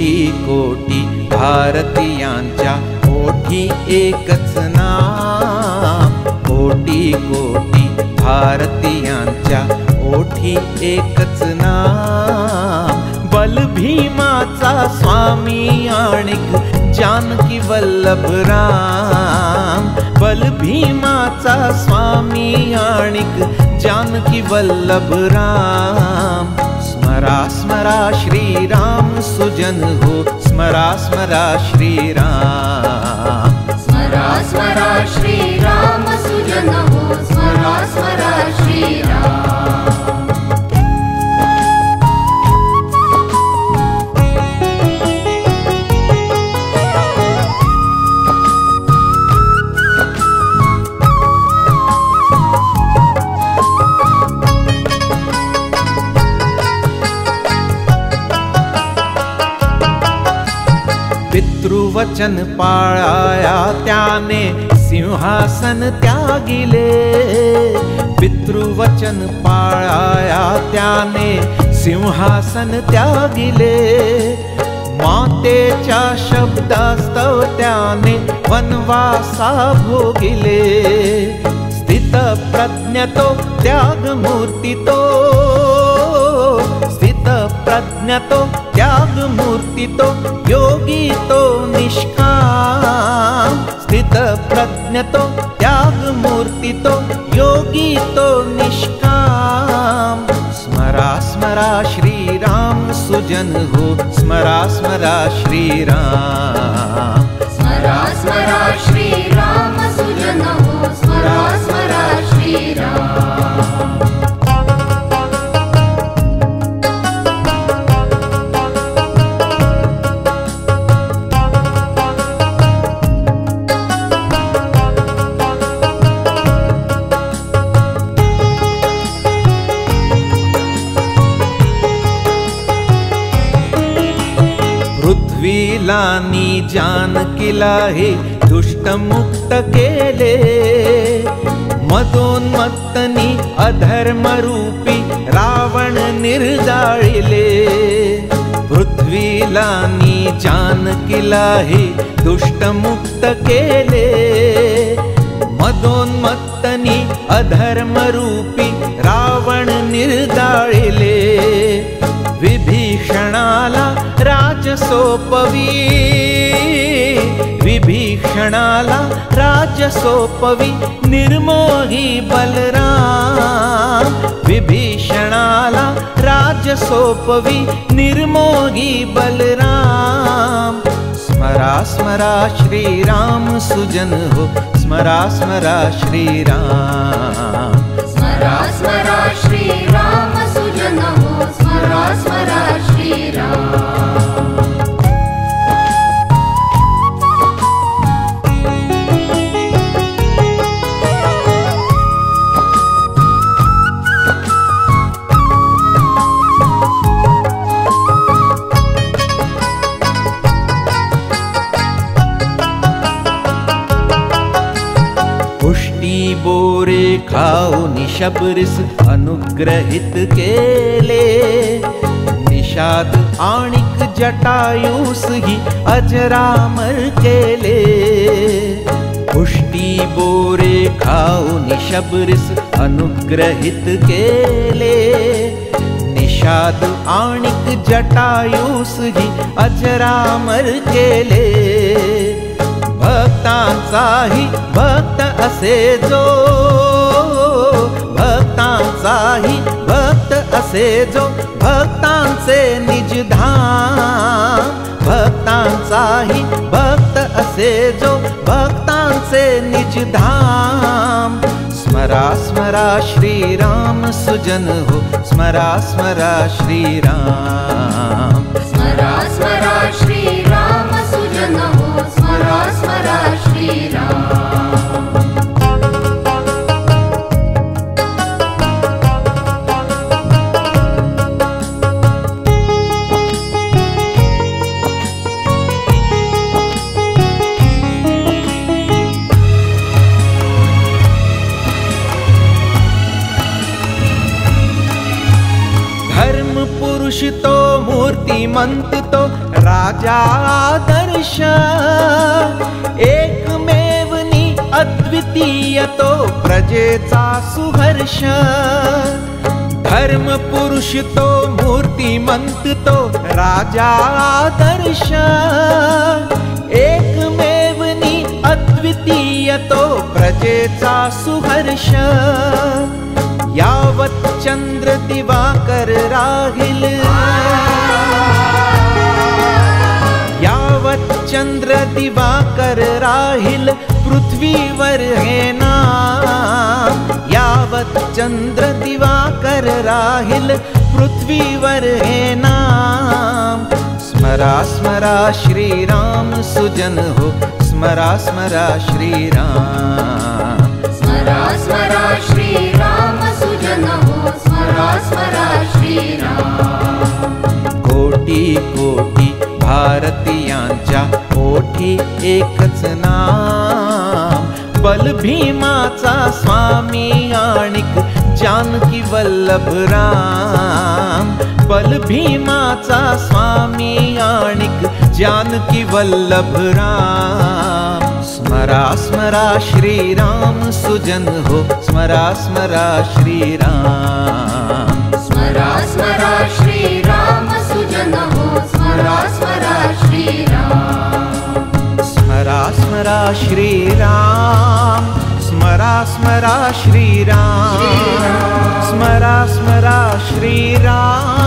कोटी कोटी भारतीयांच्या ओठी एकच नाम, कोटी कोटी भारतीयांच्या ओठी एकच नाम। बलभीमाचा स्वामी आणिक जानकी वल्लभ राम, बलभीमाचा स्वामी आणिक जानकी वल्लभ राम। स्मरा स्मरा श्रीराम सुजन हो, स्मरा स्मरा श्रीराम, स्मरा स्मरा श्रीराम सुजन हो, स्मरा स्मरा श्रीराम। पितृवचन पाळाया त्याने सिंहासन त्यागिले, पितृवचन पाळाया त्याने सिंहासन त्यागिले। मातेच्या शब्दास्तव त्याने वनवासा भोगिले। स्थित प्रज्ञ तो त्यागमूर्ती तो, स्थित प्रज्ञ तो त्यागमूर्ती तो, योगी तो निष्काम। स्थित प्रज्ञ तो त्यागमूर्ती तो, योगी तो निष्काम। स्मरा स्मरा श्रीराम सुजन हो, स्मरा स्मरा श्रीराम, स्मरा स्मरा श्रीराम सुजन हो, स्मरा स्मरा श्रीराम। पृथ्वीलानी जानकीला हे दुष्ट मुक्त केले। मदोन्मत्तनी अधर्मरूपी रावण निर्जाळिले। पृथ्वीलानी जानकीला हे दुष्ट मुक्त केले। मदोन्मत्तनी अधर्मरूपी रावण निर्जाळिले। विभीषणाला राज सोपवी, विभीषणाला राज सोपवी निर्मोही बलराम। विभीषणाला राज सोपवी निर्मोही बलराम। स्मरा स्मरा श्रीराम सुजन हो, स्मरा स्मरा श्रीराम, स्मरा स्मरा श्रीराम सुजन हो, स्मरा स्मरा श्रीराम। पुष्टी बोरे खाऊन शबरीस अनुग्रहित केले। निषाद आणिक जटायूस ही अजरामर केले। पुष्टी बोरे खाऊन शबरीस अनुग्रहित केले। निषाद आणिक जटायूस ही अजरामर केले। भक्तांचाही भक्त असे जो, भक्तांचाही भक्त असे जो, भक्तांचे निजधाम। भक्तांचाही भक्त असे जो, भक्तांचे निजधाम। स्मरा स्मरा श्रीराम सुजन हो, स्मरा स्मरा श्रीराम, स्मरा स्मरा श्रीराम सुजन हो, स्मरा स्मरा श्रीराम। धर्म पुरुष तो मूर्तिमंत तो, राग राजा आदर्श एकमेव नि अद्वितीय तो प्रजेचा सुहर्ष धर्म पुरुष तो मूर्तिमंत तो राजा आदर्श एकमेव नि अद्वितीय तो प्रजेचा सुहर्ष यावत चंद्र दिवाकर राहील यावत चंद्र दिवाकर राहील पृथ्वीवर हे नाम यावत चंद्र दिवाकर राहील पृथ्वीवर हे नाम स्मरा स्मरा श्रीराम सुजन हो स्मरा स्मरा श्रीराम स्मरा स्मरा श्रीराम सुजन हो स्मरा स्मरा श्रीराम कोटी कोटी भारतीयांच्या ओठी एकच नाम बल भीमाचा स्वामी आणिक जानकी वल्लभ राम बल भीमाचा स्वामी आणिक जानकी वल्लभ राम स्मरा स्मरा श्रीराम सुजन हो स्मरा स्मरा श्रीराम स्मरा स्मरा श्रीराम सुजन हो स्मरा स्मरा श्रीराम स्मरा स्मरा श्रीराम स्मरा स्मरा श्रीराम स्मरा स्मरा श्रीराम